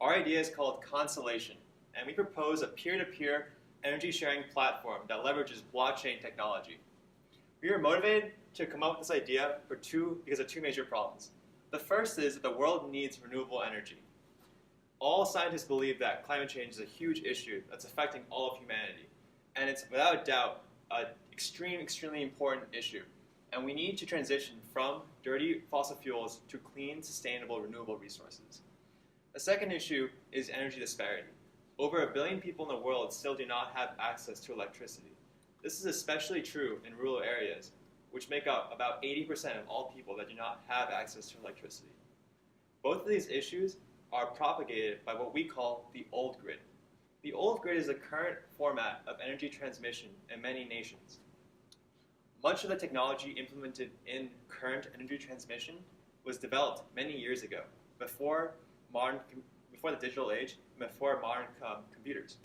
Our idea is called Constellation, and we propose a peer-to-peer energy sharing platform that leverages blockchain technology. We were motivated to come up with this idea because of two major problems. The first is that the world needs renewable energy. All scientists believe that climate change is a huge issue that's affecting all of humanity, and it's without doubt an extremely important issue. And we need to transition from dirty fossil fuels to clean, sustainable, renewable resources. The second issue is energy disparity. Over 1 billion people in the world still do not have access to electricity. This is especially true in rural areas, which make up about 80% of all people that do not have access to electricity. Both of these issues are propagated by what we call the old grid. The old grid is the current format of energy transmission in many nations. Much of the technology implemented in current energy transmission was developed many years ago, before the digital age, before modern computers.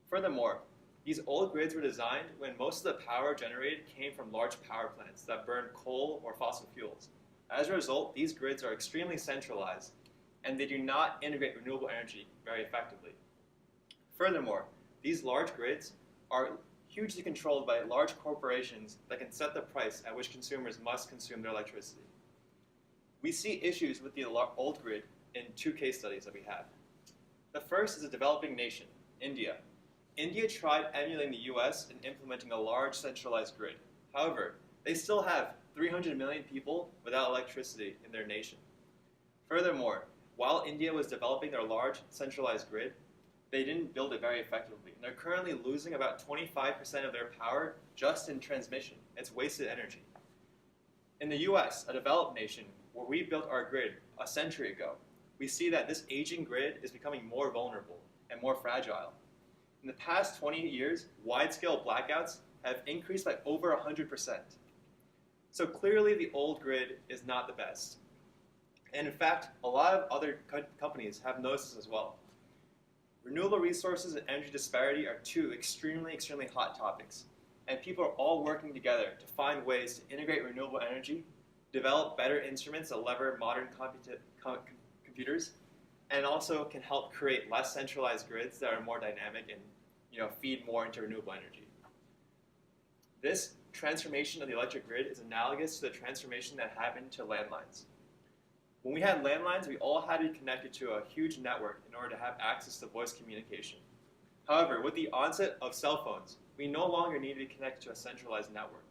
Furthermore, these old grids were designed when most of the power generated came from large power plants that burn coal or fossil fuels. As a result, these grids are extremely centralized, and they do not integrate renewable energy very effectively. Furthermore, these large grids are hugely controlled by large corporations that can set the price at which consumers must consume their electricity. We see issues with the old grid in two case studies that we have. The first is a developing nation, India. India tried emulating the US in implementing a large centralized grid. However, they still have 300 million people without electricity in their nation. Furthermore, while India was developing their large centralized grid, they didn't build it very effectively. And they're currently losing about 25% of their power just in transmission. It's wasted energy. In the US, a developed nation, where we built our grid a century ago, we see that this aging grid is becoming more vulnerable and more fragile. In the past 20 years, wide-scale blackouts have increased by over 100%. So clearly the old grid is not the best. And in fact, a lot of other companies have noticed this as well. Renewable resources and energy disparity are two extremely hot topics. And people are all working together to find ways to integrate renewable energy, develop better instruments that lever modern computers, and also can help create less centralized grids that are more dynamic and feed more into renewable energy. This transformation of the electric grid is analogous to the transformation that happened to landlines. When we had landlines, we all had to be connected to a huge network in order to have access to voice communication. However, with the onset of cell phones, we no longer need to be connected to a centralized network.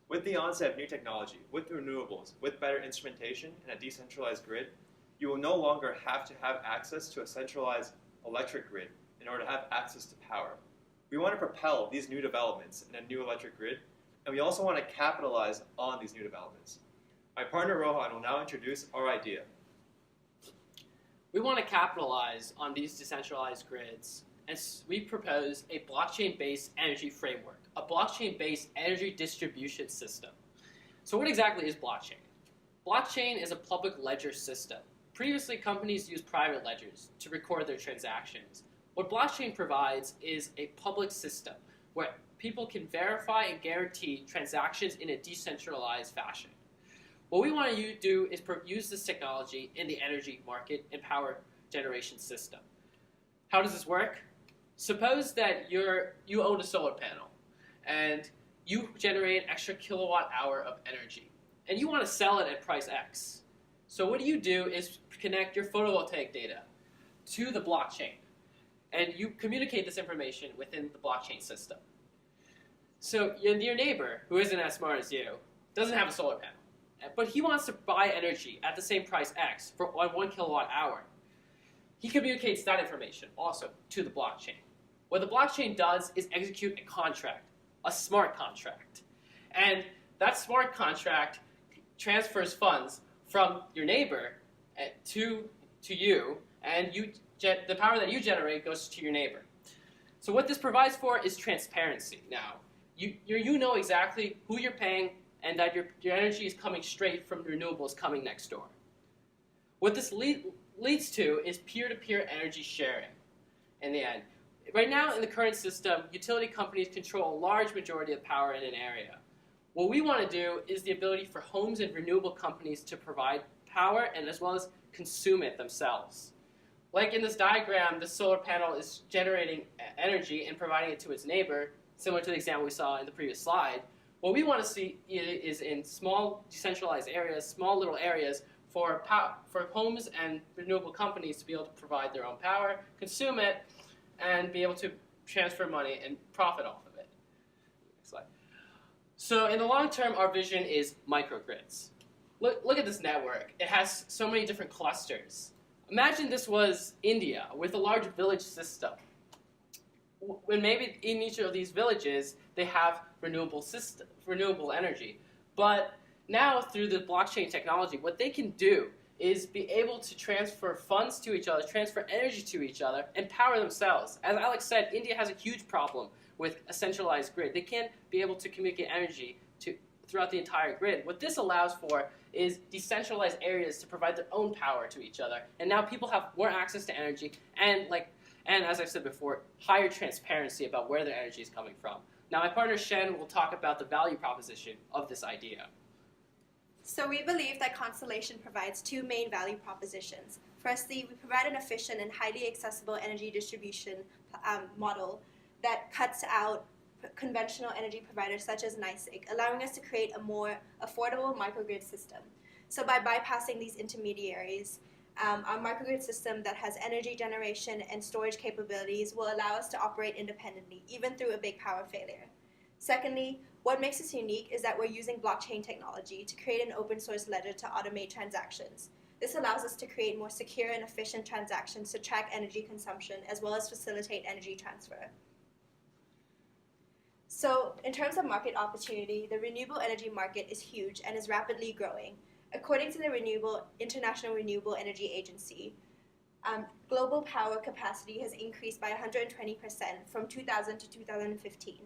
With the onset of new technology, with renewables, with better instrumentation and a decentralized grid, you will no longer have to have access to a centralized electric grid in order to have access to power. We want to propel these new developments in a new electric grid, and we also want to capitalize on these new developments. My partner Rohan will now introduce our idea. We want to capitalize on these decentralized grids, and we propose a blockchain-based energy framework, a blockchain-based energy distribution system. So what exactly is blockchain? Blockchain is a public ledger system. Previously, companies used private ledgers to record their transactions. What blockchain provides is a public system where people can verify and guarantee transactions in a decentralized fashion. What we want to do is use this technology in the energy market and power generation system. How does this work? Suppose that you own a solar panel and you generate an extra kilowatt hour of energy and you want to sell it at price X. So what you do is connect your photovoltaic data to the blockchain and you communicate this information within the blockchain system. So your neighbor, who isn't as smart as you, doesn't have a solar panel, but he wants to buy energy at the same price X for 1 kilowatt hour. He communicates that information also to the blockchain. What the blockchain does is execute a contract, a smart contract. And that smart contract transfers funds from your neighbor to you, and the power that you generate goes to your neighbor. So what this provides for is transparency. Now, you know exactly who you're paying and that your energy is coming straight from renewables coming next door. What this leads to is peer-to-peer energy sharing in the end. Right now in the current system, utility companies control a large majority of power in an area. What we want to do is the ability for homes and renewable companies to provide power and as well as consume it themselves. Like in this diagram, the solar panel is generating energy and providing it to its neighbor, similar to the example we saw in the previous slide. What we want to see is in small decentralized areas, small little areas, for homes and renewable companies to be able to provide their own power, consume it, and be able to transfer money and profit off of it. Next slide. So in the long term, our vision is microgrids. Look at this network. It has so many different clusters. Imagine this was India with a large village system. When maybe in each of these villages, they have renewable energy. But now through the blockchain technology, what they can do is be able to transfer funds to each other, transfer energy to each other, and power themselves. As Alex said, India has a huge problem with a centralized grid. They can't be able to communicate energy throughout the entire grid. What this allows for is decentralized areas to provide their own power to each other. And now people have more access to energy and as I've said before, higher transparency about where their energy is coming from. Now my partner Shen will talk about the value proposition of this idea. So we believe that Constellation provides two main value propositions. Firstly, we provide an efficient and highly accessible energy distribution model that cuts out conventional energy providers such as NYSEG, allowing us to create a more affordable microgrid system. So by bypassing these intermediaries, our microgrid system that has energy generation and storage capabilities will allow us to operate independently, even through a big power failure. Secondly, what makes us unique is that we're using blockchain technology to create an open source ledger to automate transactions. This allows us to create more secure and efficient transactions to track energy consumption as well as facilitate energy transfer. So in terms of market opportunity, the renewable energy market is huge and is rapidly growing. According to the International Renewable Energy Agency, global power capacity has increased by 120% from 2000 to 2015.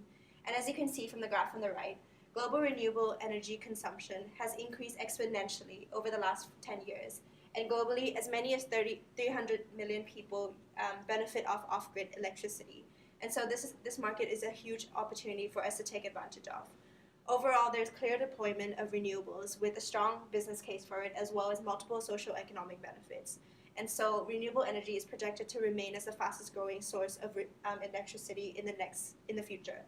And as you can see from the graph on the right, global renewable energy consumption has increased exponentially over the last 10 years. And globally, as many as 300 million people benefit off-grid electricity. And so this market is a huge opportunity for us to take advantage of. Overall, there's clear deployment of renewables with a strong business case for it, as well as multiple social economic benefits. And so renewable energy is projected to remain as the fastest growing source of electricity in the future.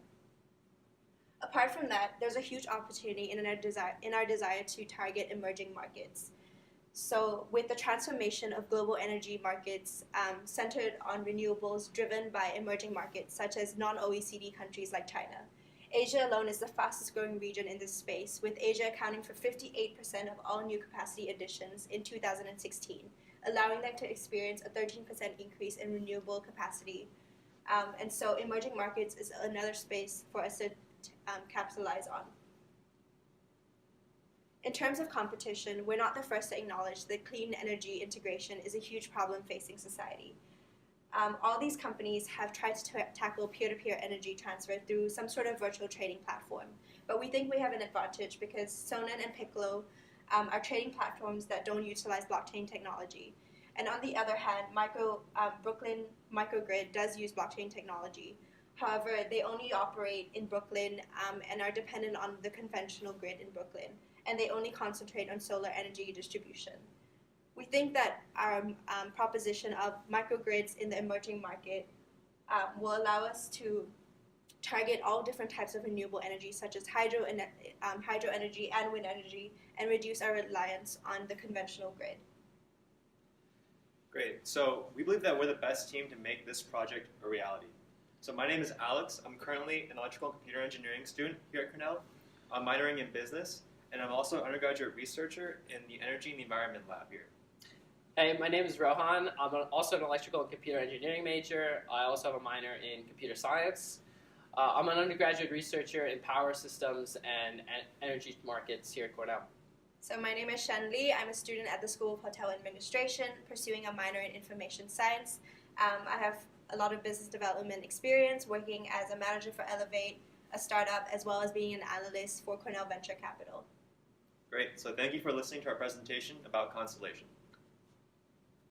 Apart from that, there's a huge opportunity in our desire to target emerging markets. So with the transformation of global energy markets centered on renewables driven by emerging markets such as non-OECD countries like China, Asia alone is the fastest growing region in this space, with Asia accounting for 58% of all new capacity additions in 2016, allowing them to experience a 13% increase in renewable capacity. And so emerging markets is another space for us to capitalize on. In terms of competition, we're not the first to acknowledge that clean energy integration is a huge problem facing society. All these companies have tried to tackle peer-to-peer energy transfer through some sort of virtual trading platform. But we think we have an advantage because Sonnen and Piccolo are trading platforms that don't utilize blockchain technology. And on the other hand, Brooklyn Microgrid does use blockchain technology. However, they only operate in Brooklyn and are dependent on the conventional grid in Brooklyn. And they only concentrate on solar energy distribution. We think that our proposition of microgrids in the emerging market will allow us to target all different types of renewable energy, such as hydro energy and wind energy, and reduce our reliance on the conventional grid. Great. So we believe that we're the best team to make this project a reality. So my name is Alex. I'm currently an electrical and computer engineering student here at Cornell. I'm minoring in business. And I'm also an undergraduate researcher in the Energy and the Environment lab here. Hey, my name is Rohan. I'm also an electrical and computer engineering major. I also have a minor in computer science. I'm an undergraduate researcher in power systems and energy markets here at Cornell. So my name is Shen. I'm a student at the School of Hotel Administration, pursuing a minor in information science. I have a lot of business development experience, working as a manager for Elevate, a startup, as well as being an analyst for Cornell Venture Capital. Great. So thank you for listening to our presentation about Constellation.